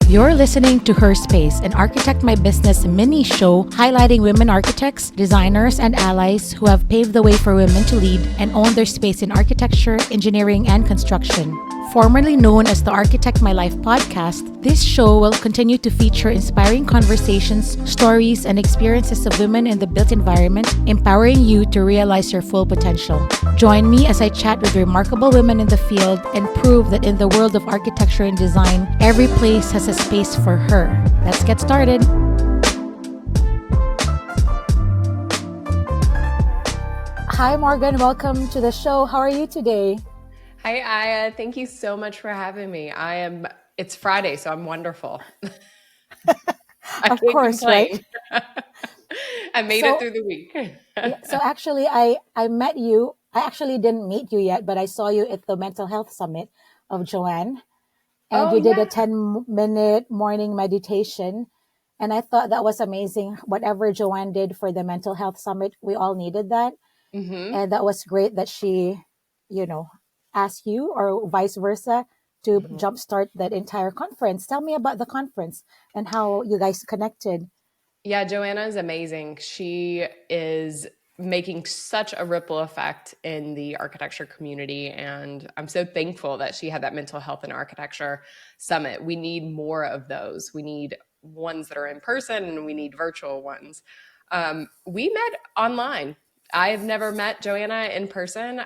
You're listening to Her Space, an Architect My Business mini show highlighting women architects, designers, and allies who have paved the way for women to lead and own their space in architecture, engineering, and construction. Formerly known as the Architect My Life podcast, this show will continue to feature inspiring conversations, stories, and experiences of women in the built environment, empowering you to realize your full potential. Join me as I chat with remarkable women in the field and prove that in the world of architecture and design, every place has a space for her. Let's get started. Hi, Morgan. Welcome to the show. How are you today? Hi, Aya. Thank you so much for having me. It's Friday, so I'm wonderful. I Of can't course, complain. right? I made it through the week. So actually, I met you. I actually didn't meet you yet, but I saw you at the Mental Health Summit of Joanne. And Oh, you did a yeah. 10-minute morning meditation. And I thought that was amazing. Whatever Joanne did for the Mental Health Summit, we all needed that. Mm-hmm. And that was great that she, asked you or vice versa to jumpstart that entire conference. Tell me about the conference and how you guys connected. Yeah, Joanna is amazing. She is making such a ripple effect in the architecture community. And I'm so thankful that she had that mental health and architecture summit. We need more of those. We need ones that are in person and we need virtual ones. We met online. I've never met Joanna in person.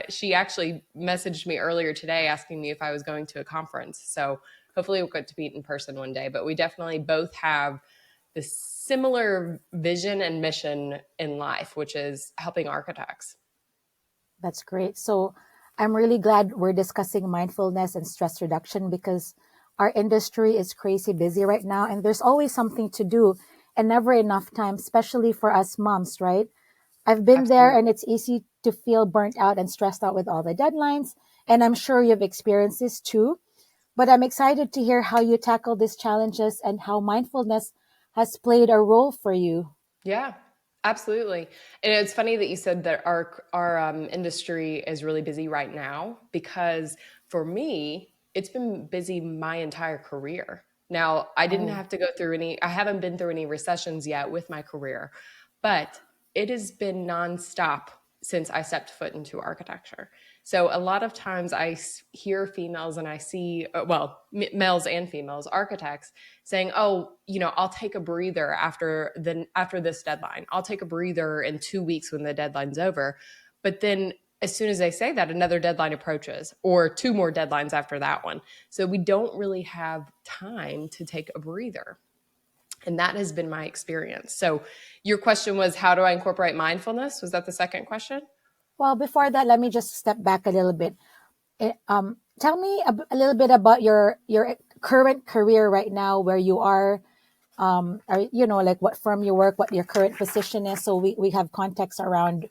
She actually messaged me earlier today asking me if I was going to a conference. So hopefully we'll get to meet in person one day. But we definitely both have this similar vision and mission in life, which is helping architects. That's great. So I'm really glad we're discussing mindfulness and stress reduction because our industry is crazy busy right now and there's always something to do and never enough time, especially for us moms, right? I've been there and Absolutely. it's easy to feel burnt out and stressed out with all the deadlines. And I'm sure you've experienced this too. But I'm excited to hear how you tackle these challenges and how mindfulness has played a role for you. Yeah, absolutely. And it's funny that you said that our industry is really busy right now because for me, it's been busy my entire career. Now, I didn't Oh, have to go through I haven't been through any recessions yet with my career, but it has been nonstop since I stepped foot into architecture. So a lot of times hear females and I see, males and females, architects saying, "Oh, I'll take a breather after this deadline. I'll take a breather in 2 weeks when the deadline's over." But then as soon as they say that, another deadline approaches or two more deadlines after that one. So we don't really have time to take a breather. And that has been my experience. So your question was, how do I incorporate mindfulness? Was that the second question? well, before that, let me just step back a little bit. Tell me a little bit about your current career right now, where you are, like what firm you work, what your current position is, so we have context around.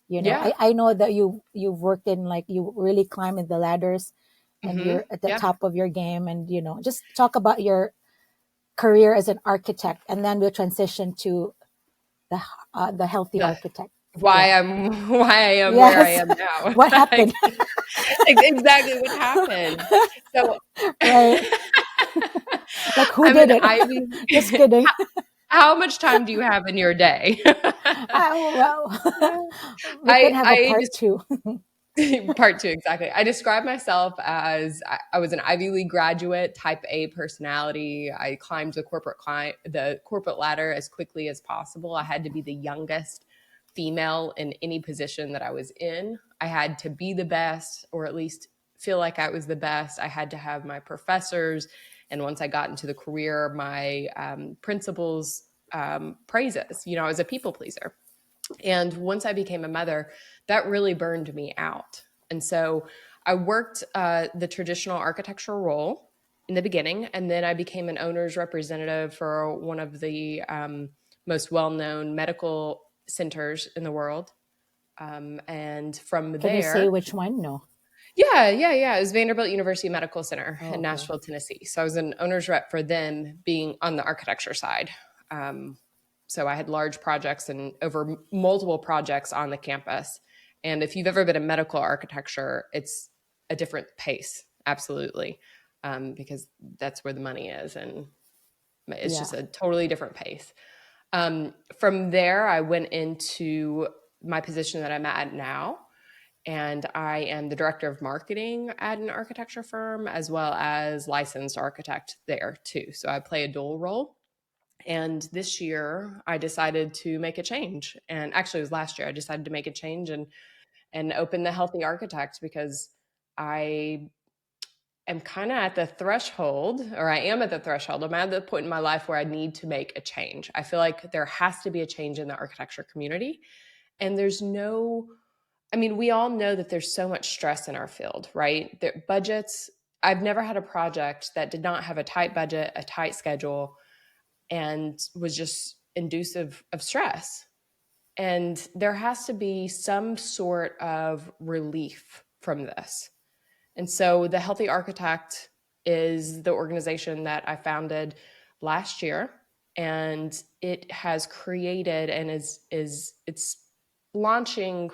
Yeah. I know that you've worked in like you really climb in the ladders, and Mm-hmm. you're at the Yeah. top of your game, and just talk about your career as an architect, and then we'll transition to the healthy The architect. why Yeah. I am where I Yes. am now. What happened? Exactly what happened. So Right. Like who I'm did an it? Ivy. Just kidding. How much time do you have in your day? Oh, well, we can have a I part just two. part two, exactly. I describe myself as I was an Ivy League graduate, type A personality. I climbed the corporate ladder as quickly as possible. I had to be the youngest female in any position that I was in. I had to be the best, or at least feel like I was the best. I had to have my professors, and once I got into the career, my principals' praises. I was a people pleaser. And once I became a mother, that really burned me out. And so I worked the traditional architectural role in the beginning, and then I became an owner's representative for one of the most well-known medical centers in the world. And from Can you say there, which one? No. yeah. It was Vanderbilt University Medical Center Oh, in okay. Nashville, Tennessee. So I was an owner's rep for them, being on the architecture side. So I had large projects and over multiple projects on the campus. And if you've ever been in medical architecture, it's a different pace. Absolutely. because that's where the money is. And it's Yeah. just a totally different pace. From there, I went into my position that I'm at now. And I am the director of marketing at an architecture firm, as well as licensed architect there too. So I play a dual role. And this year I decided to make a change. And actually it was last year I decided to make a change and open the Healthy Architect, because I am kind of at the threshold, or I am at the threshold. I'm at the point in my life where I need to make a change. I feel like there has to be a change in the architecture community. And there's no, I mean, we all know that there's so much stress in our field, right? Budgets, I've never had a project that did not have a tight budget, a tight schedule, and was just inducive of stress. And there has to be some sort of relief from this. And so the Healthy Architect is the organization that I founded last year, and it has created and it's launching.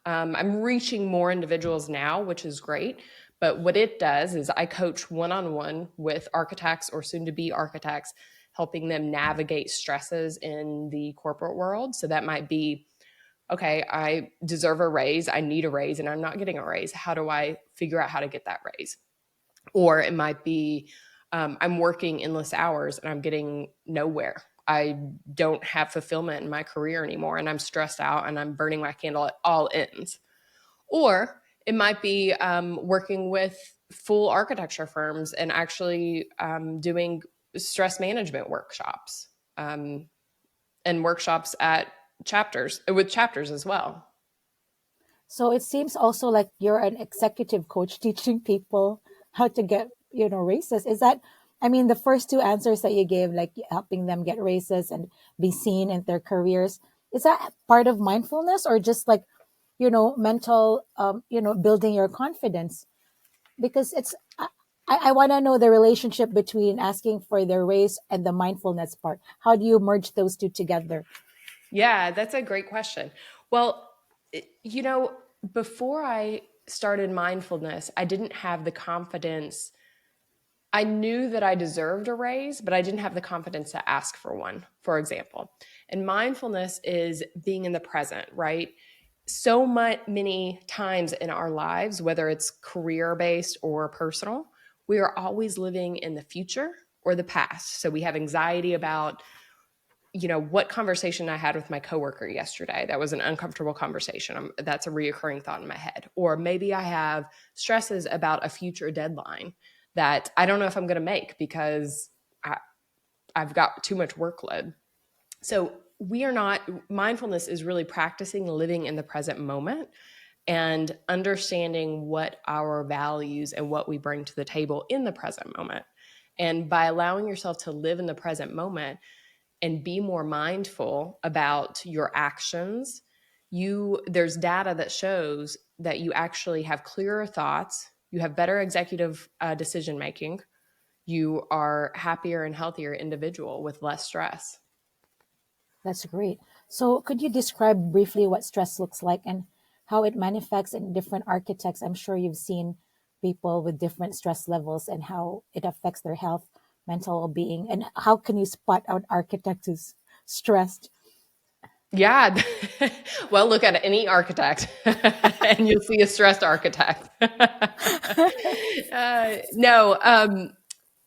I'm reaching more individuals now, which is great. But what it does is I coach one-on-one with architects or soon-to-be architects, helping them navigate stresses in the corporate world. So that might be, okay, I deserve a raise, I need a raise, and I'm not getting a raise. How do I figure out how to get that raise? Or it might be, I'm working endless hours and I'm getting nowhere. I don't have fulfillment in my career anymore, and I'm stressed out and I'm burning my candle at all ends. Or it might be working with full architecture firms and actually doing stress management workshops, and workshops at chapters, with chapters as well. So it seems also like you're an executive coach teaching people how to get, raises. Is that, I mean, the first two answers that you gave, like helping them get raises and be seen in their careers, is that part of mindfulness or just like, mental, building your confidence? Because I want to know the relationship between asking for the raise and the mindfulness part. How do you merge those two together? Yeah, that's a great question. Well, before I started mindfulness, I didn't have the confidence. I knew that I deserved a raise, but I didn't have the confidence to ask for one, for example. And mindfulness is being in the present, right? So many times in our lives, whether it's career based or personal, we are always living in the future or the past. So we have anxiety about, what conversation I had with my coworker yesterday. That was an uncomfortable conversation. That's a reoccurring thought in my head. Or maybe I have stresses about a future deadline that I don't know if I'm going to make because I've got too much workload. So mindfulness is really practicing living in the present moment and understanding what our values and what we bring to the table in the present moment. And by allowing yourself to live in the present moment and be more mindful about your actions, there's data that shows that you actually have clearer thoughts, you have better executive decision making, you are happier and healthier individual with less stress. That's great. So, could you describe briefly what stress looks like and how it manifests in different architects? I'm sure you've seen people with different stress levels and how it affects their health, mental well being, and how can you spot out architect who's stressed? Yeah. Well, look at any architect and you'll see a stressed architect. No.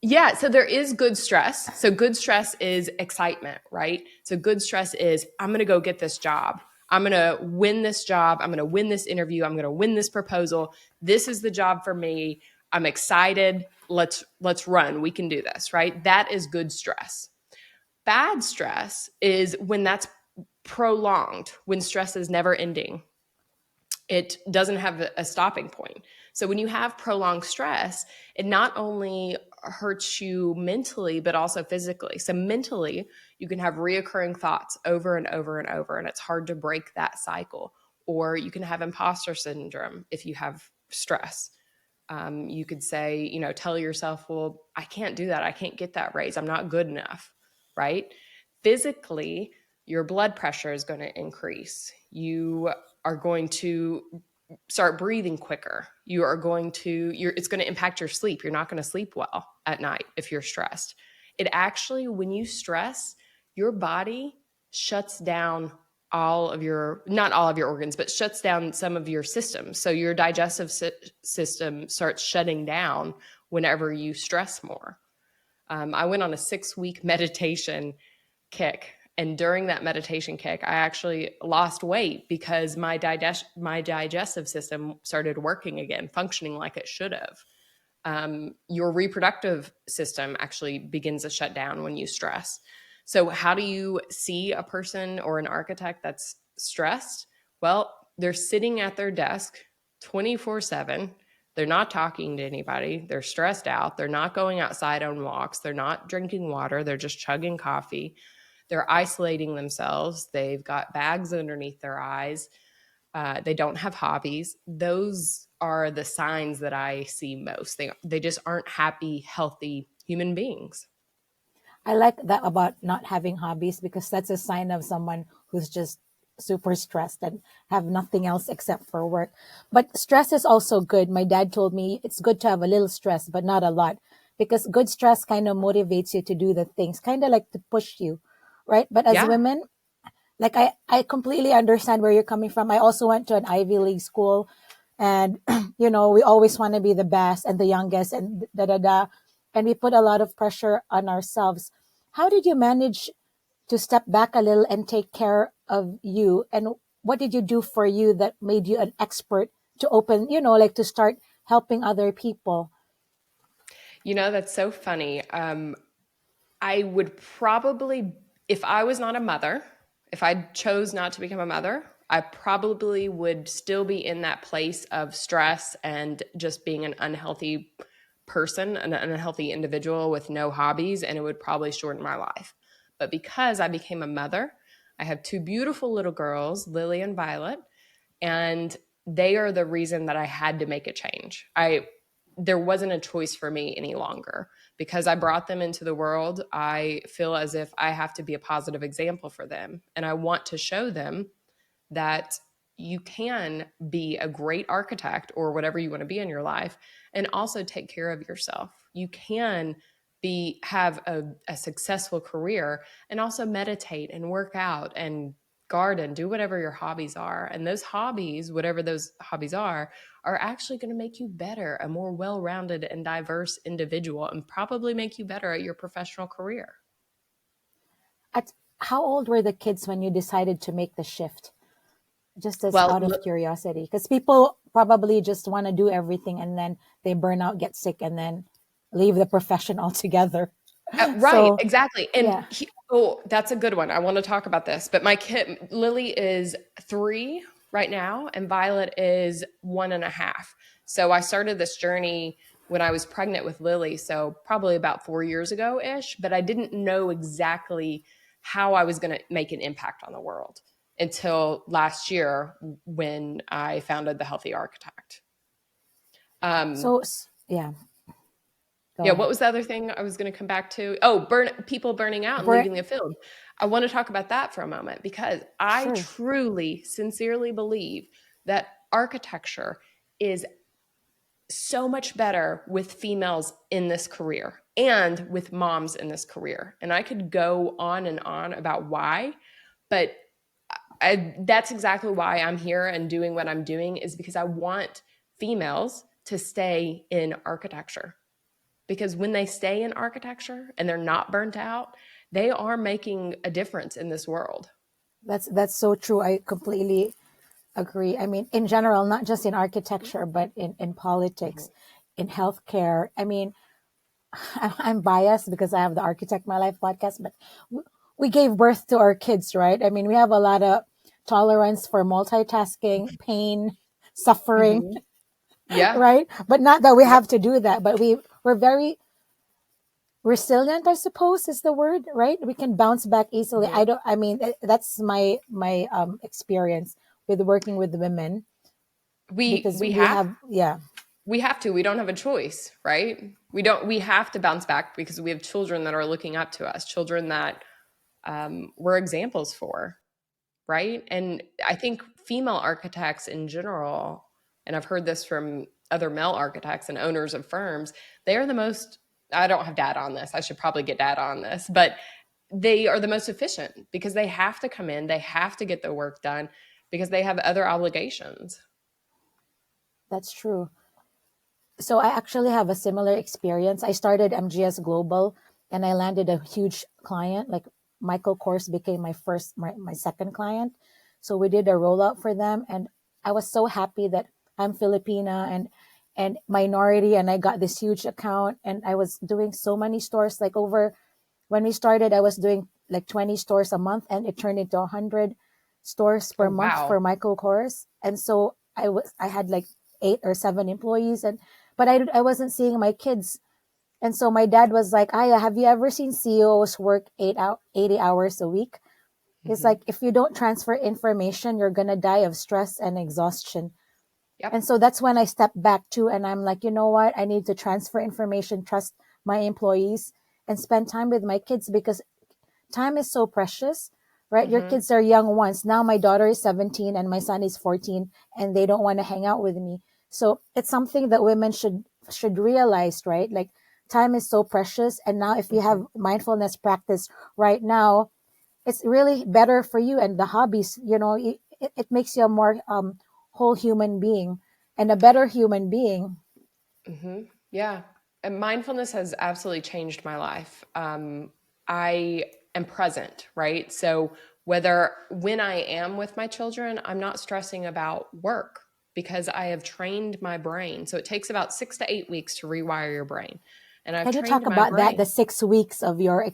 Yeah. So there is good stress. So good stress is excitement, right? So good stress is, I'm going to go get this job. I'm going to win this job. I'm going to win this interview. I'm going to win this proposal. This is the job for me. I'm excited. Let's run. We can do this, right? That is good stress. Bad stress is when that's prolonged, when stress is never ending. It doesn't have a stopping point. So when you have prolonged stress, it not only hurts you mentally, but also physically. So mentally, you can have reoccurring thoughts over and over and over, and it's hard to break that cycle. Or you can have imposter syndrome if you have stress. You could say, tell yourself, well, I can't do that. I can't get that raise. I'm not good enough, right? Physically, your blood pressure is going to increase. You are going to start breathing quicker. It's going to impact your sleep. You're not going to sleep well at night if you're stressed. It actually, when you stress, your body shuts down not all of your organs, but shuts down some of your systems. So your digestive system starts shutting down whenever you stress more. I went on a 6-week meditation kick. And during that meditation kick, I actually lost weight because my digestive system started working again, functioning like it should have. Your reproductive system actually begins to shut down when you stress. So how do you see a person or an architect that's stressed? Well, they're sitting at their desk 24/7. They're not talking to anybody. They're stressed out. They're not going outside on walks. They're not drinking water. They're just chugging coffee. They're isolating themselves. They've got bags underneath their eyes. They don't have hobbies. Those are the signs that I see most. They just aren't happy, healthy human beings. I like that about not having hobbies, because that's a sign of someone who's just super stressed and have nothing else except for work. But stress is also good. My dad told me it's good to have a little stress, but not a lot, because good stress kind of motivates you to do the things, kind of like to push you, right? But as Yeah. women, like I completely understand where you're coming from. I also went to an Ivy League school, and we always want to be the best and the youngest and da da da, and we put a lot of pressure on ourselves. How did you manage to step back a little and take care of you? And what did you do for you that made you an expert to open, like to start helping other people? That's so funny. I would probably, if I was not a mother, if I chose not to become a mother, I probably would still be in that place of stress and just being an unhealthy person, an unhealthy individual with no hobbies, and it would probably shorten my life. But because I became a mother, I have 2 beautiful little girls, Lily and Violet, and they are the reason that I had to make a change. There wasn't a choice for me any longer. Because I brought them into the world, I feel as if I have to be a positive example for them. And I want to show them that you can be a great architect or whatever you want to be in your life and also take care of yourself. You can have a successful career and also meditate and work out and garden, do whatever your hobbies are. And those hobbies, whatever those hobbies are actually going to make you better, a more well-rounded and diverse individual, and probably make you better at your professional career. At how old were the kids when you decided to make the shift? Just as Well, out of curiosity, because people probably just want to do everything and then they burn out, get sick, and then leave the profession altogether. right, So, exactly. And yeah. that's a good one. I want to talk about this. But my kid, Lily, is 3 right now, and Violet is 1.5. So I started this journey when I was pregnant with Lily, so probably about 4 years ago-ish, but I didn't know exactly how I was going to make an impact on the world until last year when I founded The Healthy Architect. So, yeah. Go Yeah, ahead. what was the other thing I was going to come back to? People burning out and Burn. leaving the field. I want to talk about that for a moment because I Sure. truly, sincerely believe that architecture is so much better with females in this career and with moms in this career. And I could go on and on about why, but that's exactly why I'm here and doing what I'm doing, is because I want females to stay in architecture. Because when they stay in architecture and they're not burnt out, they are making a difference in this world. That's so true. I completely agree. I mean, in general, not just in architecture, but in politics, in healthcare. I mean, I'm biased because I have the Architect My Life podcast, but we gave birth to our kids, right? I mean, we have a lot of tolerance for multitasking, pain, suffering, Mm-hmm. Yeah. right? But not that we Yep. have to do that, but we're very resilient, I suppose is the word, right? We can bounce back easily. Mm-hmm. I mean, that's my experience with working with women, We because we we have have, yeah. we have to. We don't have a choice, right? We have to bounce back because we have children that are looking up to us, children that we're examples for, right? And I think female architects in general and I've heard this from other male architects and owners of firms, they are the most, I don't have data on this, I should probably get data on this, but they are the most efficient because they have to come in, they have to get their work done because they have other obligations. That's true. So I actually have a similar experience. I started MGS Global and I landed a huge client. Like Michael Kors became my second client. So we did a rollout for them, and I was so happy that I'm Filipina and minority, and I got this huge account, and I was doing so many stores. Like over when we started, I was doing like 20 stores a month, and it turned into 100 stores Oh, per month wow. for Michael Kors. And so I had like 8 or 7 employees, and but I wasn't seeing my kids. And so my dad was like, Aya, have you ever seen CEOs work 80 hours a week? He's Mm-hmm. like, if you don't transfer information, you're going to die of stress and exhaustion. Yep. And so that's when I stepped back too. And I'm like, you know what? I need to transfer information, trust my employees, and spend time with my kids because time is so precious, right? Your Mm-hmm. kids are young ones. Now my daughter is 17 and my son is 14, and they don't want to hang out with me. So it's something that women should realize, right? Like time is so precious. And now if you Mm-hmm. have mindfulness practice right now, it's really better for you. And the hobbies, it makes you a more whole human being and a better human being. Mm-hmm. Yeah. And mindfulness has absolutely changed my life. I am present, right? So when I am with my children, I'm not stressing about work because I have trained my brain. So it takes about 6 to 8 weeks to rewire your brain. And I've Can you talk trained my about that? brain. The 6 weeks of your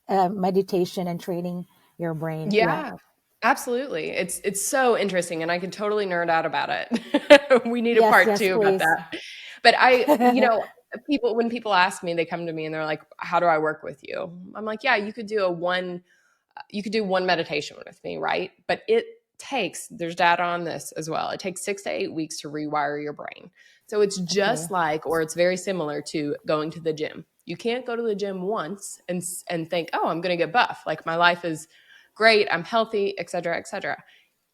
meditation and training your brain. Yeah. Yeah, absolutely. It's so interesting, and I could totally nerd out about it. We need a Yes, part yes, two about please. that. But people when people ask me, they come to me and they're like, "How do I work with you?" I'm like, "Yeah, you could do one meditation with me, right? But there's data on this as well. It takes 6 to 8 weeks to rewire your brain. So it's Okay. just like, or it's very similar to going to the gym. You can't go to the gym once and think, oh, I'm going to get buff. Like my life is great. I'm healthy, et cetera, et cetera.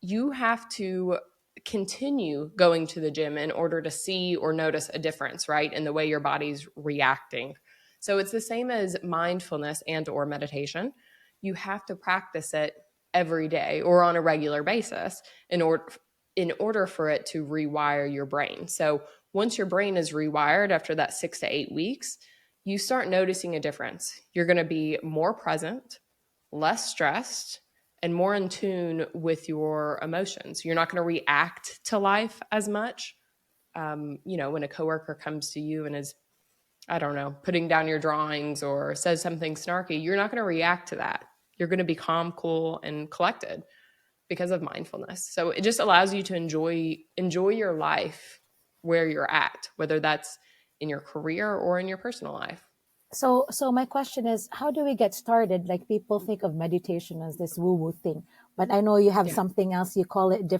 You have to continue going to the gym in order to see or notice a difference, right? In the way your body's reacting. So it's the same as mindfulness and or meditation. You have to practice it every day or on a regular basis in order for it to rewire your brain. So once your brain is rewired after that 6 to 8 weeks, you start noticing a difference. You're going to be more present, less stressed, and more in tune with your emotions. You're not going to react to life as much. When a coworker comes to you and is, I don't know, putting down your drawings or says something snarky, you're not going to react to that. You're going to be calm, cool, and collected because of mindfulness. So it just allows you to enjoy your life where you're at, whether that's in your career or in your personal life. So my question is, how do we get started? Like people think of meditation as this woo-woo thing, but I know you have Yeah. something else. You call it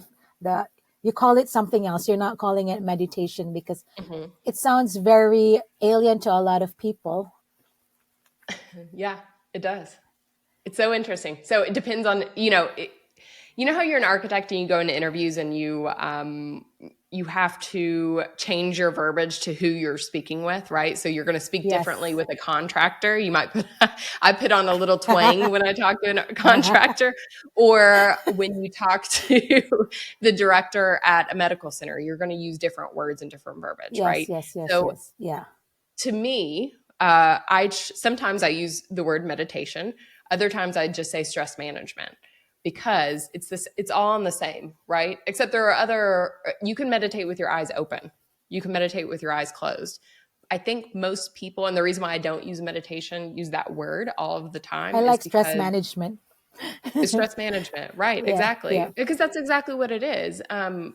you call it something else. You're not calling it meditation because Mhm. it sounds very alien to a lot of people. Yeah, it does. It's so interesting. So it depends on, you know how you're an architect and you go into interviews and you have to change your verbiage to who you're speaking with, right? So you're going to speak differently Yes. with a contractor. You might put I put on a little twang when I talk to a contractor, or when you talk to the director at a medical center, you're going to use different words and different verbiage, Yes, right? yes, yes, So yes. Yeah. to me, sometimes I use the word meditation. Other times I just say stress management because it's all in the same, right? Except there are you can meditate with your eyes open. You can meditate with your eyes closed. I think most people, and the reason why I don't use that word all of the I time is like stress because management. it's stress management, right? Yeah, yeah. Exactly. Because that's exactly what it is. And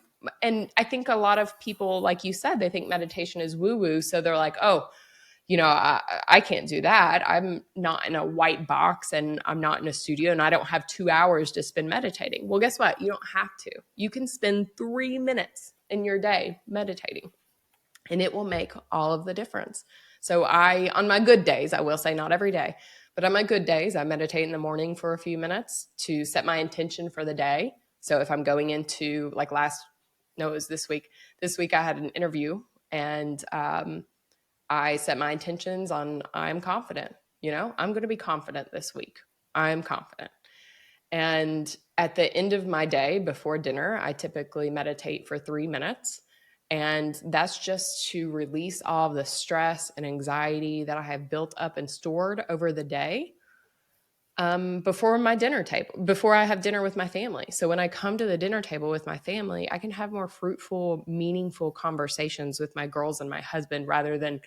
I think a lot of people, like you said, they think meditation is woo woo. So they're like, oh, I can't do that. I'm not in a white box and I'm not in a studio and I don't have 2 hours to spend meditating. Well, guess what? You don't have to. You can spend 3 minutes in your day meditating and it will make all of the difference. So on my good days, I will say not every day, but on my good days, I meditate in the morning for a few minutes to set my intention for the day. So if I'm going into like No, it was this week. This week I had an interview, and I set my intentions on I'm confident. I'm going to be confident this week. I'm confident. And at the end of my day before dinner, I typically meditate for 3 minutes. And that's just to release all of the stress and anxiety that I have built up and stored over the day before my dinner table, before I have dinner with my family. So when I come to the dinner table with my family, I can have more fruitful, meaningful conversations with my girls and my husband rather than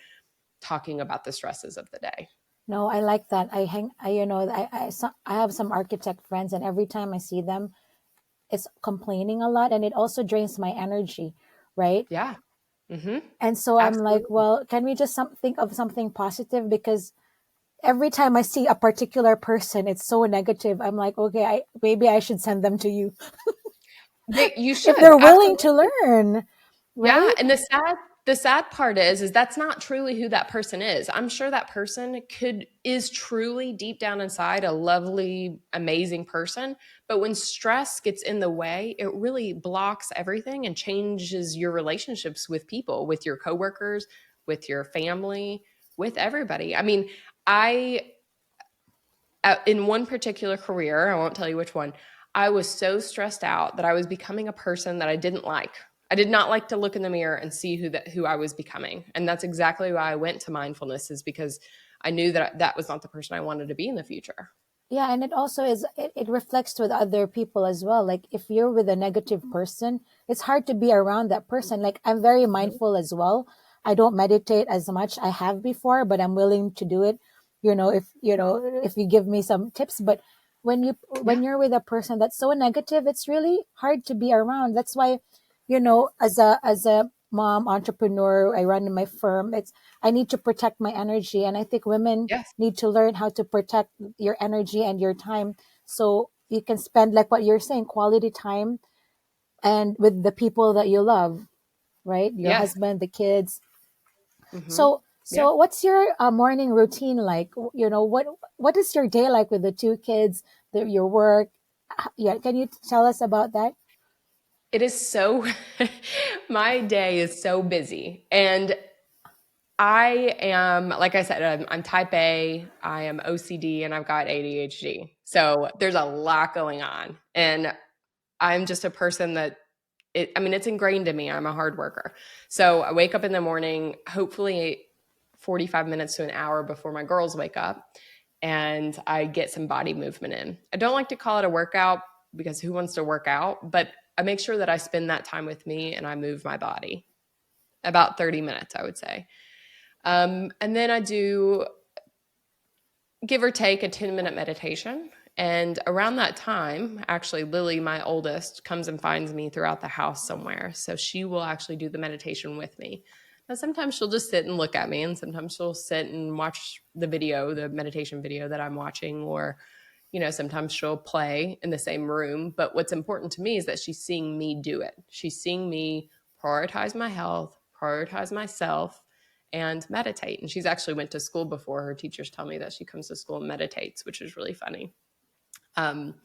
talking about the stresses of the day. No, I like that. I have some architect friends, and every time I see them, it's complaining a lot, and it also drains my energy, right? Yeah. Mm-hmm. And so I'm like, Absolutely. well, can we just think of something positive? Because every time I see a particular person, it's so negative. I'm like, okay, maybe I should send them to you You if should. they're willing to Absolutely. learn, Yeah, right? and the sad part is that's not truly who that person is. I'm sure that person is truly deep down inside a lovely, amazing person, but when stress gets in the way, it really blocks everything and changes your relationships with people, with your coworkers, with your family, with everybody. I mean, I in one particular career, I won't tell you which one, I was so stressed out that I was becoming a person that I didn't like. I did not like to look in the mirror and see who I was becoming. And that's exactly why I went to mindfulness, is because I knew that was not the person I wanted to be in the future. Yeah, and it also it reflects with other people as well. Like if you're with a negative person, it's hard to be around that person. Like I'm very Mhm. mindful as well. I don't meditate as much. I have before, but I'm willing to do it. If you give me some tips. But Yeah. when you're with a person that's so negative, it's really hard to be around. That's why, as a mom entrepreneur, I run my firm. I need to protect my energy, and I think women Yes. need to learn how to protect your energy and your time, so you can spend, like what you're saying, quality time and with the people that you love, right? Your Yes. husband, the kids. Hmm. Yeah. So what's your morning routine like? What is your day like with the two kids, your work? Yeah, can you tell us about that? It is so, my day is so busy. And I am, like I said, I'm type A, I am OCD, and I've got ADHD. So there's a lot going on. And I'm just a person that it's ingrained in me. I'm a hard worker. So I wake up in the morning, hopefully 45 minutes to an hour before my girls wake up, and I get some body movement in. I don't like to call it a workout because who wants to work out? But I make sure that I spend that time with me and I move my body about 30 minutes, I would say. And then I do, give or take, a 10-minute meditation. And around that time, actually, Lily, my oldest, comes and finds me throughout the house somewhere. So she will actually do the meditation with me. Now, sometimes she'll just sit and look at me, and sometimes she'll sit and watch the meditation video that I'm watching, or, sometimes she'll play in the same room. But what's important to me is that she's seeing me do it. She's seeing me prioritize my health, prioritize myself, and meditate. And she's actually went to school before. Her teachers tell me that she comes to school and meditates, which is really funny. Um,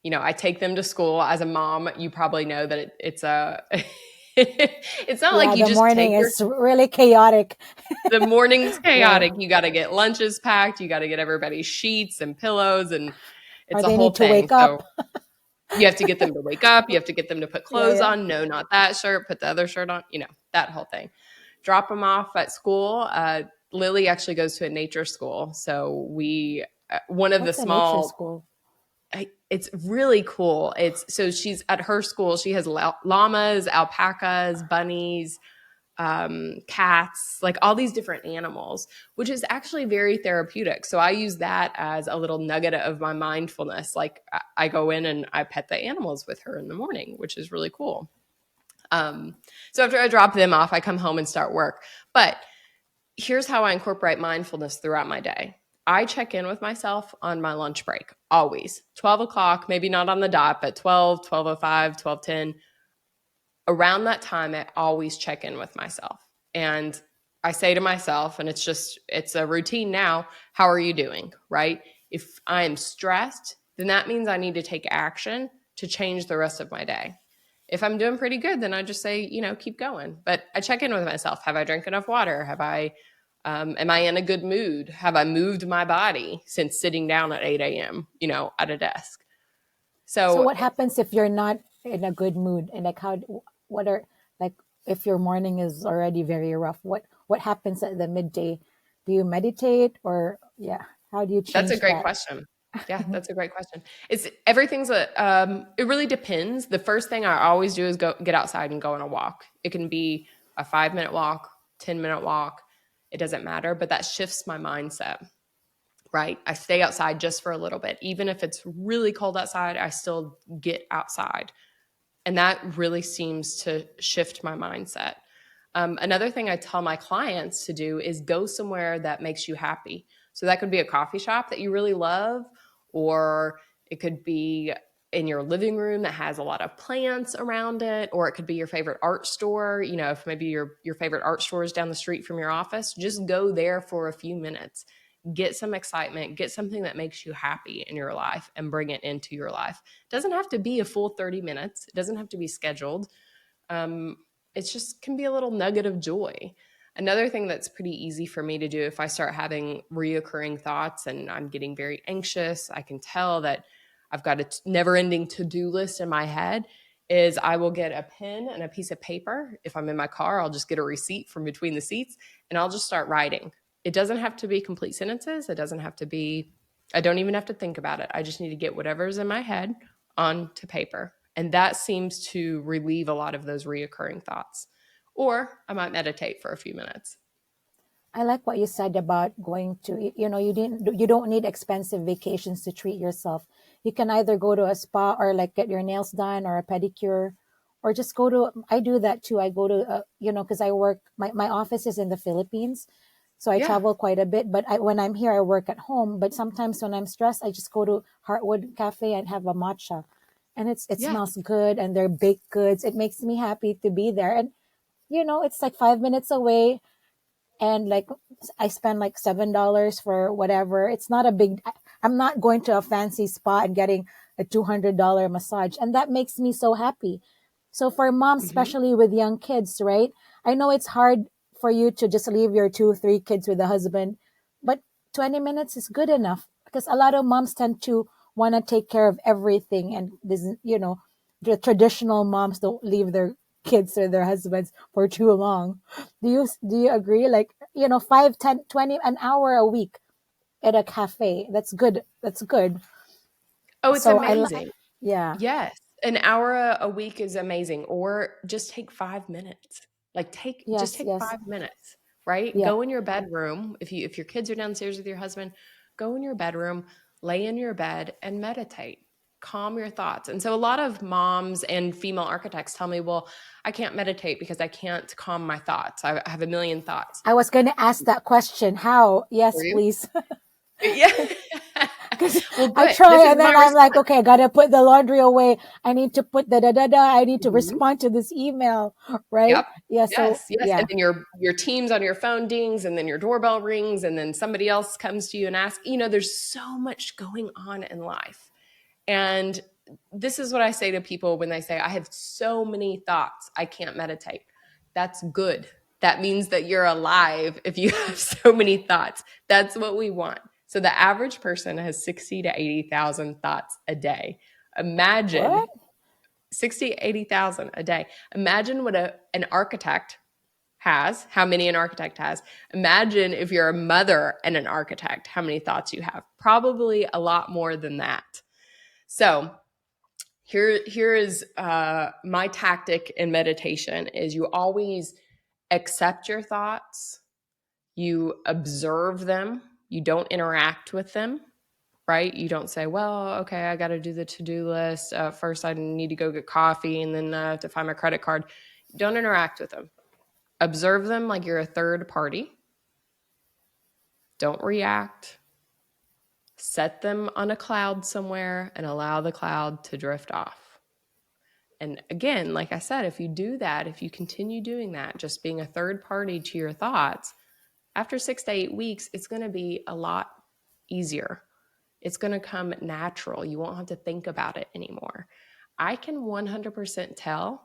I take them to school. As a mom, you probably know that it's a it's not Yeah, like you the just morning take your is really chaotic. the morning's Right. chaotic. You got to get lunches packed, you got to get everybody sheets and pillows, and Or it's a they whole need to thing. wake up. So you have to get them to wake up, you have to get them to put Yeah, clothes yeah. on. No, not that shirt, put the other shirt on, that whole thing. Drop them off at school. Lily actually goes to a nature school. So one of the What's a nature small, school? it's really cool. So she's at her school. She has llamas, alpacas, bunnies, cats, like all these different animals, which is actually very therapeutic. So I use that as a little nugget of my mindfulness. Like I go in and I pet the animals with her in the morning, which is really cool. So after I drop them off, I come home and start work. But here's how I incorporate mindfulness throughout my day. I check in with myself on my lunch break, always. 12 o'clock, maybe not on the dot, but 12, 12:05, 12:10. Around that time, I always check in with myself. And I say to myself, and it's a routine now, how are you doing, right? If I'm stressed, then that means I need to take action to change the rest of my day. If I'm doing pretty good, then I just say, keep going. But I check in with myself. Have I drank enough water? Am I in a good mood? Have I moved my body since sitting down at 8 a.m., at a desk? So So what happens if you're not in a good mood, and like what are like if your morning is already very rough? What happens at the midday? Do you meditate, or yeah, how do you that's a change great that? question. Yeah, that's a great question. It really depends. The first thing I always do is go get outside and go on a walk. It can be a 5-minute walk, 10-minute walk. It doesn't matter, but that shifts my mindset, right? I stay outside just for a little bit. Even if it's really cold outside, I still get outside. And that really seems to shift my mindset. Another thing I tell my clients to do is go somewhere that makes you happy. So that could be a coffee shop that you really love, or it could be in your living room that has a lot of plants around it, or it could be your favorite art store. If maybe your favorite art store is down the street from your office, just go there for a few minutes. Get some excitement, get something that makes you happy in your life and bring it into your life. It doesn't have to be a full 30 minutes. It doesn't have to be scheduled. It just can be a little nugget of joy. Another thing that's pretty easy for me to do if I start having reoccurring thoughts and I'm getting very anxious, I can tell that I've got a never-ending to-do list in my head, is I will get a pen and a piece of paper. If I'm in my car, I'll just get a receipt from between the seats and I'll just start writing. It doesn't have to be complete sentences. I don't even have to think about it. I just need to get whatever's in my head onto paper. And that seems to relieve a lot of those reoccurring thoughts. Or I might meditate for a few minutes. I like what you said about going to, you don't need expensive vacations to treat yourself. You can either go to a spa or like get your nails done or a pedicure, or just I do that too. I go to, because my office is in the Philippines. So I Yeah. travel quite a bit, but when I'm here, I work at home. But sometimes when I'm stressed, I just go to Heartwood Cafe and have a matcha. And it Yeah. smells good, and they're baked goods. It makes me happy to be there. And, it's like 5 minutes away, and like I spend like $7 for whatever. It's not a big. I'm not going to a fancy spa and getting a $200 massage, and that makes me so happy. So for moms, Mm-hmm. especially with young kids, right? I know it's hard for you to just leave your 2, 3 kids with a husband, but 20 minutes is good enough, because a lot of moms tend to want to take care of everything, and this, the traditional moms don't leave their kids or their husbands for too long. Do you agree? Like, 5, 10, 20, an hour a week at a cafe. That's good. That's good. Oh, it's So amazing. yeah. Yes. An hour a week is amazing. Or just take 5 minutes. Just Yes, take yes. 5 minutes, right? Yeah. Go in your bedroom. If your kids are downstairs with your husband, go in your bedroom, lay in your bed and meditate. Calm your thoughts. And so a lot of moms and female architects tell me, well, I can't meditate because I can't calm my thoughts. I have a million thoughts. I was going to ask that question. How? For Yes, you? please. Yeah. Because Well, I good. This try, is and my then I'm like, response. okay, I got to put the laundry away. I need to put the da da da. I need to Mhm. respond to this email, right? Yep. Yeah. So, Yes, yes. And yeah. then your Teams on your phone dings, and then your doorbell rings, and then somebody else comes to you and asks, there's so much going on in life. And this is what I say to people when they say, I have so many thoughts, I can't meditate. That's good. That means that you're alive if you have so many thoughts. That's what we want. So the average person has 60 to 80,000 thoughts a day. Imagine What? 60, 80,000 a day. Imagine what an architect has, how many an architect has. Imagine if you're a mother and an architect, how many thoughts you have. Probably a lot more than that. So here is my tactic in meditation is you always accept your thoughts, you observe them, you don't interact with them, right? You don't say, well, okay, I got to do the to-do list. First, I need to go get coffee, and then I have to find my credit card. Don't interact with them. Observe them like you're a third party. Don't react. Set them on a cloud somewhere and allow the cloud to drift off. And again, like I said, if you do that, if you continue doing that, just being a third party to your thoughts, after 6 to 8 weeks, it's going to be a lot easier. It's going to come natural. You won't have to think about it anymore. I can 100% tell.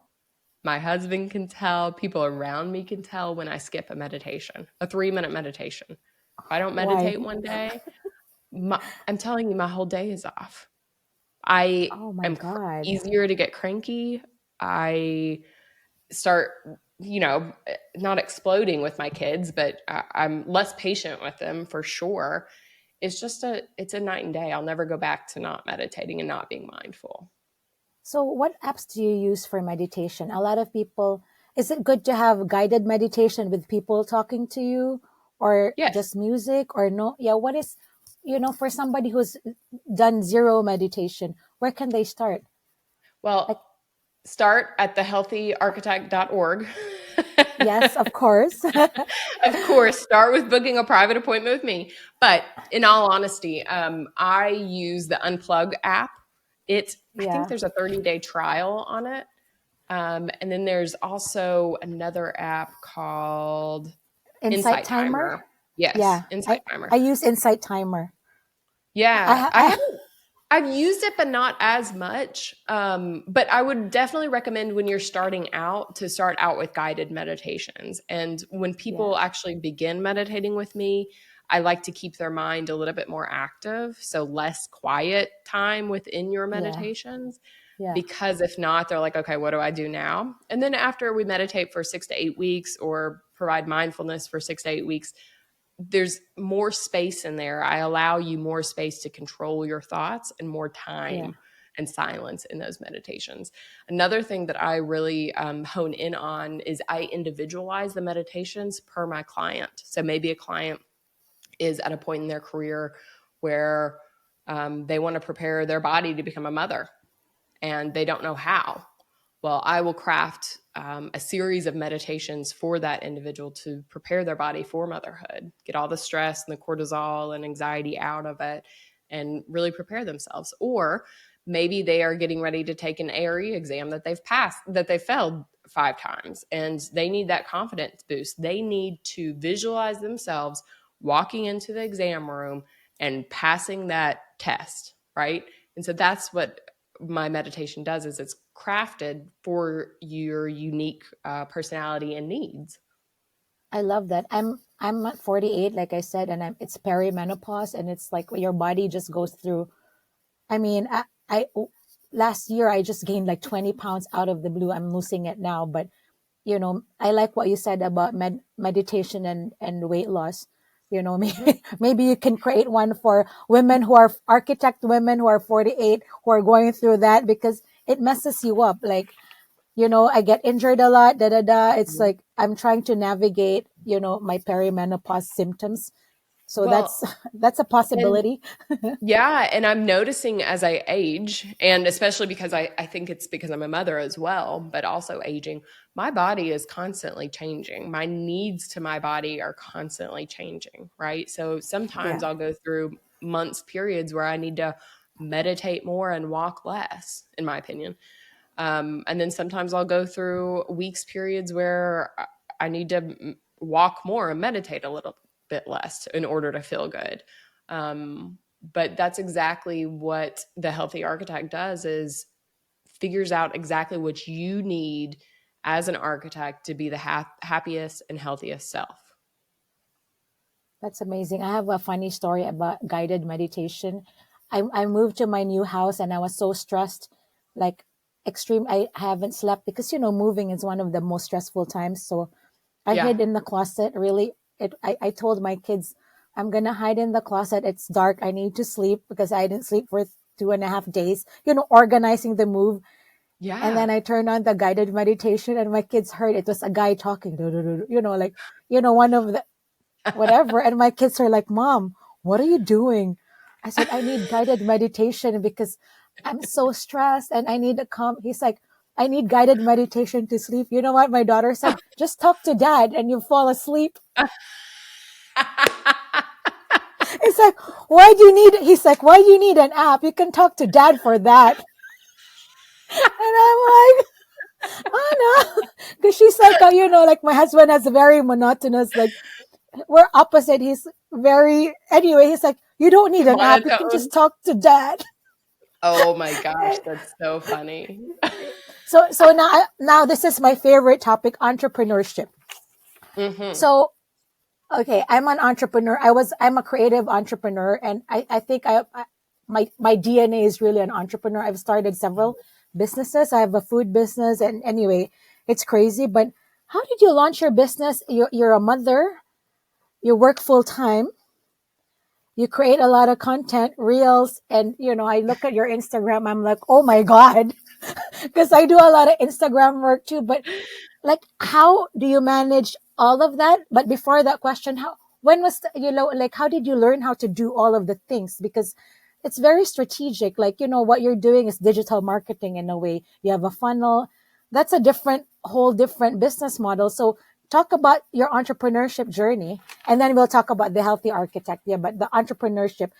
My husband can tell. People around me can tell when I skip a meditation, a 3-minute meditation. If I don't Why? meditate one day, I'm telling you, my whole day is off. I Oh my am God. easier to get cranky. I start, not exploding with my kids, but I'm less patient with them for sure. It's a night and day. I'll never go back to not meditating and not being mindful. So, what apps do you use for meditation? A lot of people, is it good to have guided meditation with people talking to you or Yes. just music or no? Yeah, what is, for somebody who's done zero meditation, where can they start? Well, Like, start at thehealthyarchitect.org. yes, of course. Of course, start with booking a private appointment with me. But in all honesty, I use the Unplug app. I think Yeah. there's a 30-day trial on it. And then there's also another app called Insight Insight Timer. Timer. Yes, Yeah. Insight I Timer. use Insight Timer. Yeah, I, I, I've used it, but not as much. But I would definitely recommend when you're starting out to start out with guided meditations. And when yeah. people actually begin meditating with me, I like to keep their mind a little bit more active. So less quiet time within your Yeah. meditations. Yeah. Because if not, they're like, okay, what do I do now? And then after we meditate for 6 to 8 weeks or provide mindfulness for 6 to 8 weeks, there's more space in there. I allow you more space to control your thoughts and more Yeah. time and silence in those meditations. Another thing that I really hone in on is I individualize the meditations per my client. So maybe a client is at a point in their career where they want to prepare their body to become a mother and they don't know how. Well, I will craft a series of meditations for that individual to prepare their body for motherhood, get all the stress and the cortisol and anxiety out of it, and really prepare themselves. Or maybe they are getting ready to take an ARE exam that they've failed 5 times, and they need that confidence boost. They need to visualize themselves walking into the exam room and passing that test, right? And so that's what my meditation does, is it's crafted for your unique personality and needs. I love that. I'm at 48, like I said, and it's perimenopause, and it's like your body just goes through. I mean, I last year I just gained like 20 pounds out of the blue. I'm losing it now, but I like what you said about meditation and weight loss. Mhm. Maybe you can create one for women who are architect women who are 48 who are going through that because it messes you up. Like, I get injured a lot, da da da. It's like I'm trying to navigate, my perimenopause symptoms. So Well, that's a and possibility. yeah, and I'm noticing as I age, and especially because I think it's because I'm a mother as well, but also aging, my body is constantly changing. My needs to my body are constantly changing, right? So sometimes Yeah. I'll go through months, periods where I need to meditate more and walk less, in my opinion. And then sometimes I'll go through weeks, periods where I need to walk more and meditate a little bit less in order to feel good. But that's exactly what the healthy architect does, is figures out exactly what you need as an architect to be the happiest and healthiest self. That's amazing. I have a funny story about guided meditation. I moved to my new house and I was so stressed, like extreme. I haven't slept because, moving is one of the most stressful times. So I Yeah. hid in the closet. Really, I told my kids, I'm going to hide in the closet. It's dark. I need to sleep because I didn't sleep for 2.5 days, organizing the move. And then Yeah. I turned on the guided meditation and my kids heard it was a guy talking, like, one of the, whatever. And my kids are like, Mom, what are you doing? I said, I need guided meditation because I'm so stressed and I need to calm. He's like, I need guided meditation to sleep. You know what? My daughter said, just talk to dad and you'll fall asleep. It's like, he's like, why do you need an app? You can talk to dad for that. And I'm like, oh no. Because she's like, like my husband has a very monotonous, like, we're opposite. He's very, anyway, he's like, you don't need an app. You can Monotone. just talk to dad. Oh my gosh, that's so funny. So now this is my favorite topic, entrepreneurship. Hmm. So okay, I'm an entrepreneur. I'm a creative entrepreneur, and I think my DNA is really an entrepreneur. I've started several businesses. I have a food business, and anyway, it's crazy. But how did you launch your business? You're a mother. You work full time. You create a lot of content, reels, and I look at your Instagram. I'm like, oh my god, because I do a lot of Instagram work too. But like, how do you manage all of that? But before that question, when was like, how did you learn how to do all of the things? Because it's very strategic. Like, what you're doing is digital marketing in a way. You have a funnel. That's a whole different business model. So talk about your entrepreneurship journey, and then we'll talk about the healthy architect. Yeah, but the entrepreneurship,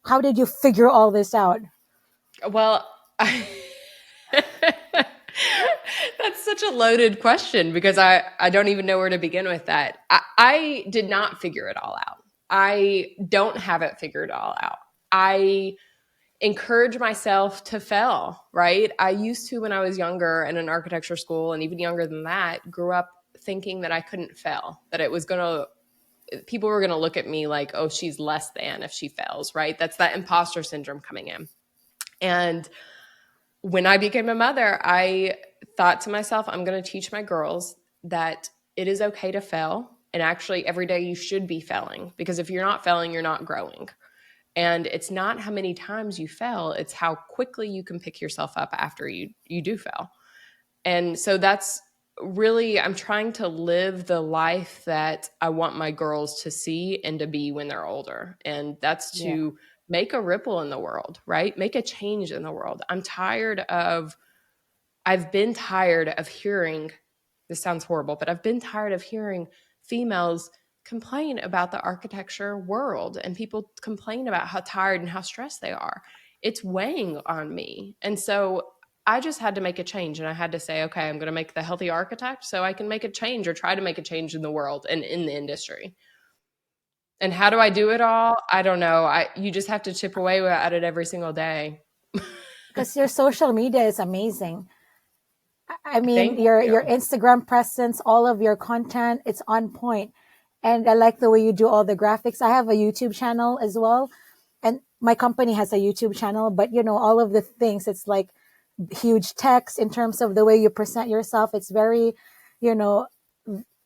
how did you figure all this out? Well, that's such a loaded question because I don't even know where to begin with that. I did not figure it all out. I don't have it figured all out. I encourage myself to fail, right? I used to, when I was younger in an architecture school, and even younger than that, grew up thinking that I couldn't fail, that it was going to, people were going to look at me like, oh, she's less than if she fails, right? That's that imposter syndrome coming in. And when I became a mother, I thought to myself, I'm going to teach my girls that it is okay to fail. And actually, every day you should be failing, because if you're not failing, you're not growing. And it's not how many times you fail, it's how quickly you can pick yourself up after you do fail. And so that's really, I'm trying to live the life that I want my girls to see and to be when they're older. And that's Yeah. to make a ripple in the world, right? Make a change in the world. I've been tired of hearing, this sounds horrible, but I've been tired of hearing females complain about the architecture world, and people complain about how tired and how stressed they are. It's weighing on me. And so I just had to make a change, and I had to say, okay, I'm going to make the healthy architect so I can make a change or try to make a change in the world and in the industry. And how do I do it all? I don't know. You just have to chip away at it every single day. Because your social media is amazing. I mean, Thank your you. Instagram presence, all of your content, it's on point. And I like the way you do all the graphics. I have a YouTube channel as well. And my company has a YouTube channel, but all of the things, it's like huge text in terms of the way you present yourself. It's very, you know,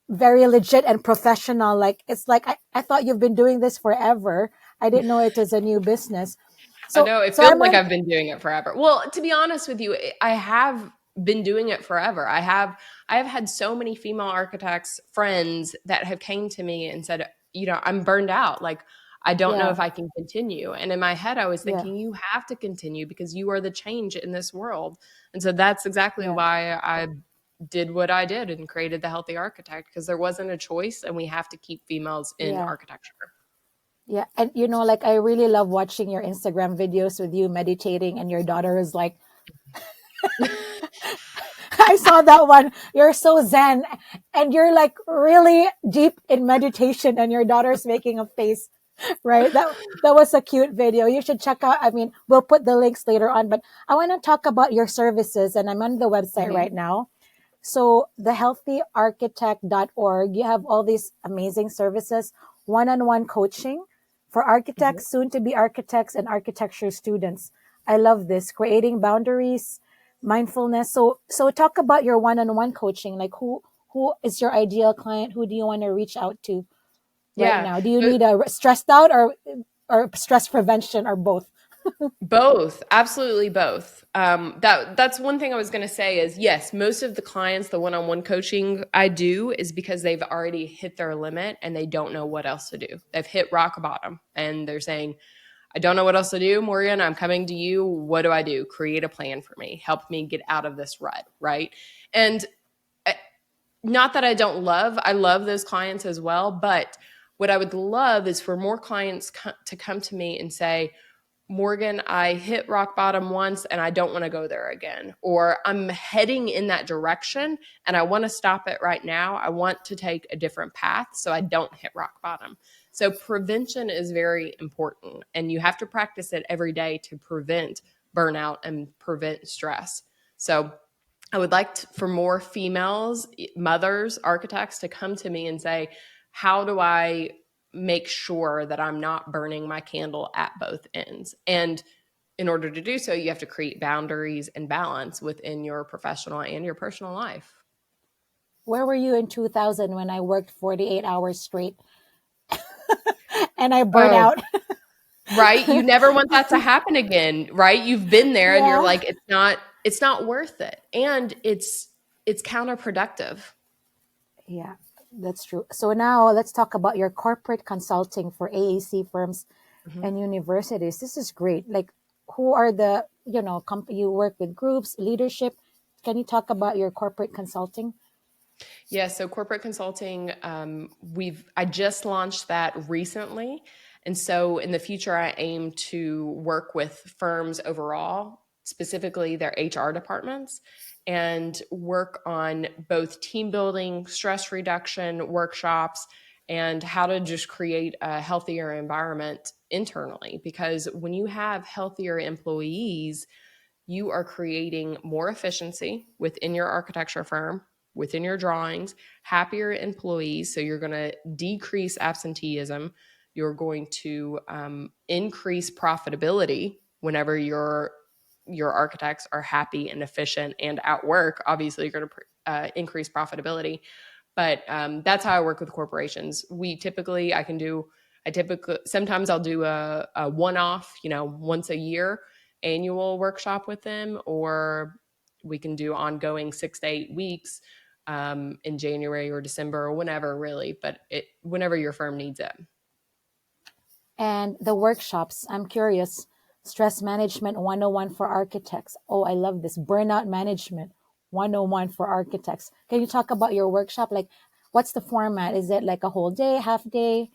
very legit and professional. Like, it's like, I thought you've been doing this forever. I didn't know it was a new business. I So, know it so feels I'm like on, I've been doing it forever. Well, to be honest with you, I have been doing it forever. I have had so many female architects friends that have came to me and said, I'm burned out. Like, I don't know yeah, if I can continue. And in my head, I was yeah, thinking, you have to continue because you are the change in this world. And so that's exactly yeah, why I did what I did and created the Healthy Architect, because there wasn't a choice, and we have to keep females in yeah. architecture. Yeah. And like, I really love watching your Instagram videos with you meditating, and your daughter is like, I saw that one. You're so zen, and you're like really deep in meditation, and your daughter's making a face, right? That was a cute video. You should check out. I mean, we'll put the links later on, but I want to talk about your services, and I'm on the website Mhm. right now. So thehealthyarchitect.org, you have all these amazing services, one-on-one coaching for Mhm. architects, soon to be architects, and architecture students. I love this, creating boundaries, mindfulness. So talk about your one-on-one coaching. Like, who is your ideal client? Who do you want to reach out to right Yeah. now? Do you need a stressed out, or stress prevention, or both? Both, absolutely both. That's one thing I was going to say is, yes, most of the clients, the one-on-one coaching I do is because they've already hit their limit and they don't know what else to do. They've hit rock bottom and they're saying, I don't know what else to do, Morgan. I'm coming to you. What do I do? Create a plan for me. Help me get out of this rut, right? And uh, not that I love those clients as well, but what I would love is for more clients to come to me and say, Morgan, I hit rock bottom once and I don't want to go there again. Or I'm heading in that direction and I want to stop it right now. I want to take a different path so I don't hit rock bottom. So prevention is very important, and you have to practice it every day to prevent burnout and prevent stress. So I would like for more females, mothers, architects to come to me and say, how do I make sure that I'm not burning my candle at both ends? And in order to do so, you have to create boundaries and balance within your professional and your personal life. Where were you in 2000 when I worked 48 hours straight and I burned Oh, out? right. You never want that to happen again, right? You've been there and you're Yeah. like, it's not worth it. And it's counterproductive. Yeah, that's true. So now let's talk about your corporate consulting for AAC firms Mhm. and universities. This is great. Like, who are the, you work with groups, leadership. Can you talk about your corporate consulting? Yeah, so corporate consulting, I just launched that recently. And so in the future, I aim to work with firms overall, specifically their HR departments, and work on both team building, stress reduction workshops, and how to just create a healthier environment internally. Because when you have healthier employees, you are creating more efficiency within your architecture firm, within your drawings, happier employees. So you're going to decrease absenteeism. You're going to increase profitability whenever your architects are happy and efficient and at work. Obviously, you're going to increase profitability. But that's how I work with corporations. Sometimes I'll do a one-off, once a year annual workshop with them, or we can do ongoing 6 to 8 weeks in January or December or whenever, really, but whenever your firm needs it. And the workshops, I'm curious. Stress Management 101 for Architects. Oh, I love this. Burnout Management 101 for Architects. Can you talk about your workshop? Like, what's the format? Is it like a whole day, half day?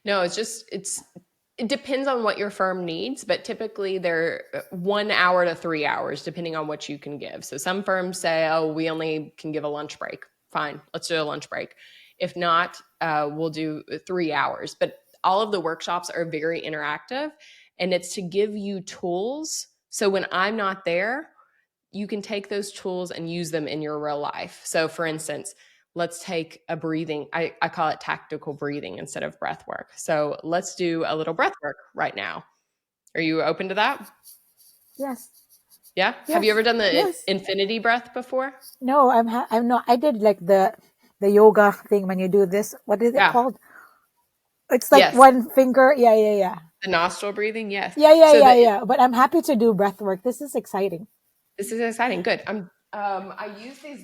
No, it depends on what your firm needs, but typically they're 1 hour to 3 hours, depending on what you can give. So some firms say, oh, we only can give a lunch break. Fine, let's do a lunch break. If not, we'll do 3 hours. But all of the workshops are very interactive, and it's to give you tools. So when I'm not there, you can take those tools and use them in your real life. So for instance, let's take a breathing. I call it tactical breathing instead of breath work. So let's do a little breath work right now. Are you open to that? Yes. Yeah. Have you Yes. ever done the Yes. infinity breath before? No, I'm not. I did like the yoga thing when you do this. What is it Yeah. called? It's like Yes. one finger. Yeah, yeah, yeah. The nostril breathing. Yes. Yeah, yeah, So yeah, yeah. But I'm happy to do breath work. This is exciting. this is exciting. Good. I use these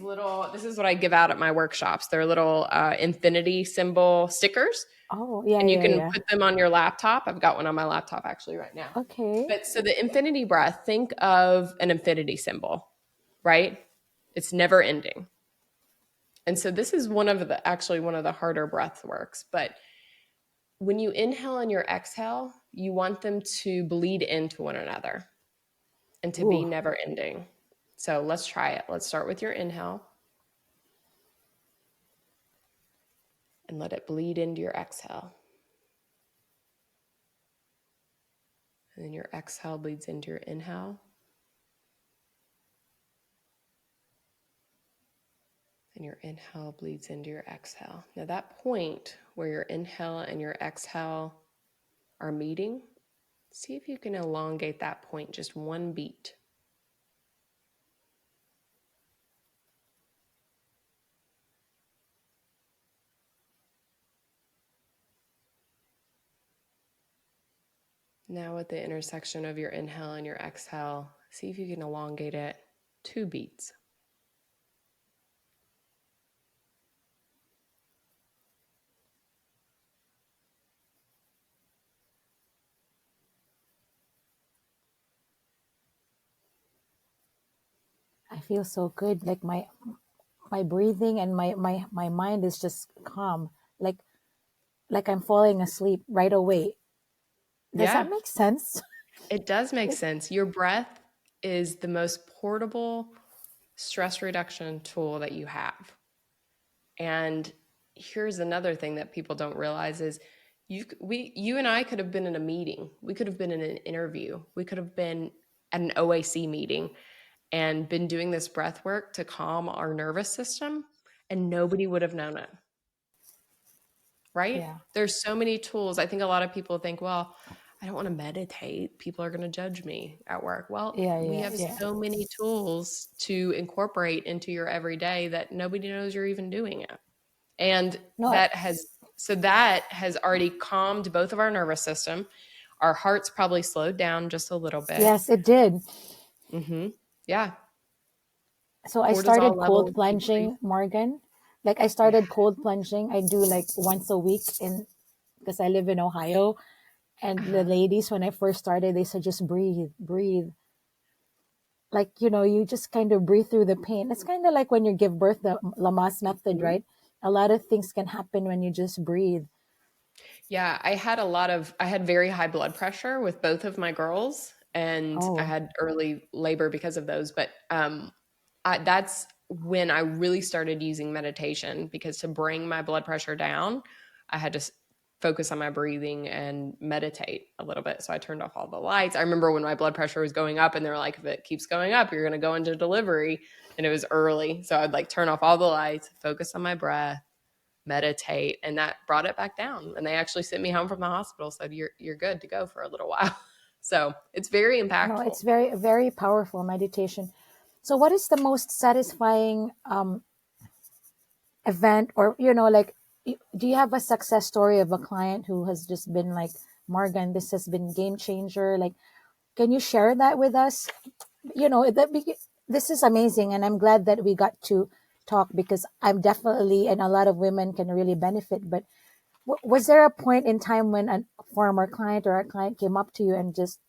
this is what I give out at my workshops. They're little infinity symbol stickers, Oh, yeah, and you yeah, can yeah. put them on your laptop. I've got one on my laptop actually right now. Okay. But so the infinity breath, think of an infinity symbol, right? It's never ending. And so this is one of the harder breath works. But when you inhale and your exhale, you want them to bleed into one another and to be Ooh. never ending. So let's try it. Let's start with your inhale and let it bleed into your exhale. And then your exhale bleeds into your inhale. And your inhale bleeds into your exhale. Now, that point where your inhale and your exhale are meeting, see if you can elongate that point just one beat. Now, at the intersection of your inhale and your exhale, see if you can elongate it 2 beats. I feel so good. Like my breathing and my mind is just calm. Like I'm falling asleep right away. Does that Yeah, make sense? it does make sense. Your breath is the most portable stress reduction tool that you have. And here's another thing that people don't realize is you and I could have been in a meeting. We could have been in an interview. We could have been at an OAC meeting and been doing this breath work to calm our nervous system, and nobody would have known it. Right? Yeah. There's so many tools. I think a lot of people think, well, I don't want to meditate. People are going to judge me at work. Well, we have so many tools to incorporate into your everyday that nobody knows you're even doing it. And that has already calmed both of our nervous system. Our heart's probably slowed down just a little bit. Yes, it did. Mm-hmm. Yeah. So I started cold plunging, Morgan. Like I started cold plunging. I do like once a week because I live in Ohio. And the ladies, when I first started, they said, just breathe. Like, you just kind of breathe through the pain. It's kind of like when you give birth, the Lamaze method, right? A lot of things can happen when you just breathe. Yeah, I had very high blood pressure with both of my girls, and I had early labor because of those. But that's when I really started using meditation, because to bring my blood pressure down, I had to focus on my breathing and meditate a little bit. So I turned off all the lights. I remember when my blood pressure was going up and they were like, if it keeps going up, you're going to go into delivery. And it was early. So I'd like turn off all the lights, focus on my breath, meditate. And that brought it back down. And they actually sent me home from the hospital, said, you're good to go for a little while. So it's very impactful. No, it's very, very powerful meditation. So what is the most satisfying event, or, do you have a success story of a client who has just been like, Morgan, this has been game changer? Like, can you share that with us? This is amazing. And I'm glad that we got to talk, because I'm definitely, and a lot of women can really benefit. But was there a point in time when a former client or a client came up to you and just,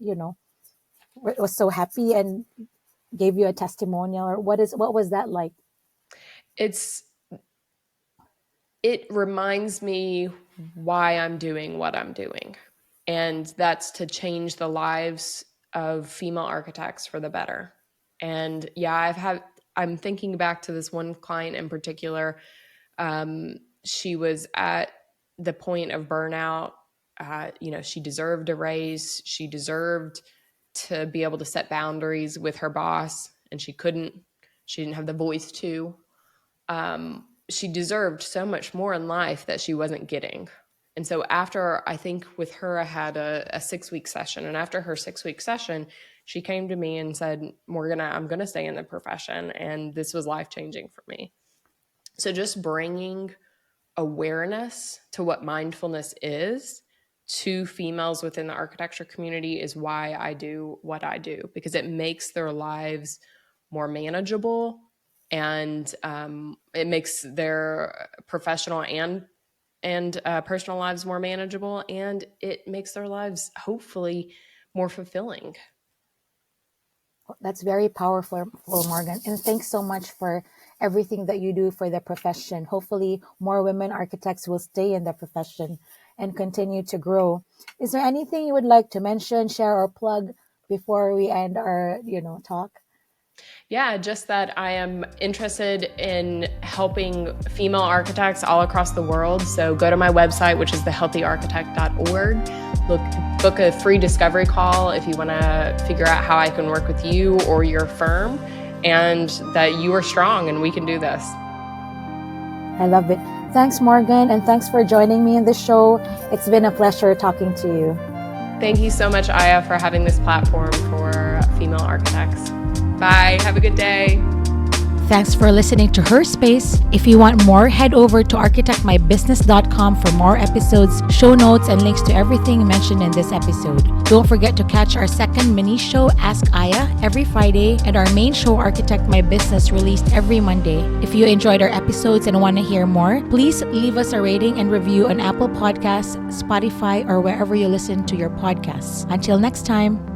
was so happy and gave you a testimonial, or what was that like? It reminds me why I'm doing what I'm doing. And that's to change the lives of female architects for the better. And yeah, I'm thinking back to this one client in particular. She was at the point of burnout. She deserved a raise. She deserved to be able to set boundaries with her boss, and she didn't have the voice to. She deserved so much more in life that she wasn't getting. And so after, I think with her, I had a 6-week session. And after her 6-week session, she came to me and said, Morgan, I'm going to stay in the profession. And this was life-changing for me. So just bringing awareness to what mindfulness is to females within the architecture community is why I do what I do, because it makes their lives more manageable. And it makes their professional and personal lives more manageable, and it makes their lives hopefully more fulfilling. That's very powerful, Morgan. And thanks so much for everything that you do for the profession. Hopefully more women architects will stay in the profession and continue to grow. Is there anything you would like to mention, share, or plug before we end our, talk? Yeah, just that I am interested in helping female architects all across the world. So go to my website, which is thehealthyarchitect.org. Book a free discovery call if you want to figure out how I can work with you or your firm, and that you are strong and we can do this. I love it. Thanks, Morgan, and thanks for joining me in the show. It's been a pleasure talking to you. Thank you so much, Aya, for having this platform for female architects. Bye. Have a good day. Thanks for listening to Her Space. If you want more, head over to architectmybusiness.com for more episodes, show notes, and links to everything mentioned in this episode. Don't forget to catch our second mini show, Ask Aya, every Friday, and our main show, Architect My Business, released every Monday. If you enjoyed our episodes and want to hear more, please leave us a rating and review on Apple Podcasts, Spotify, or wherever you listen to your podcasts. Until next time.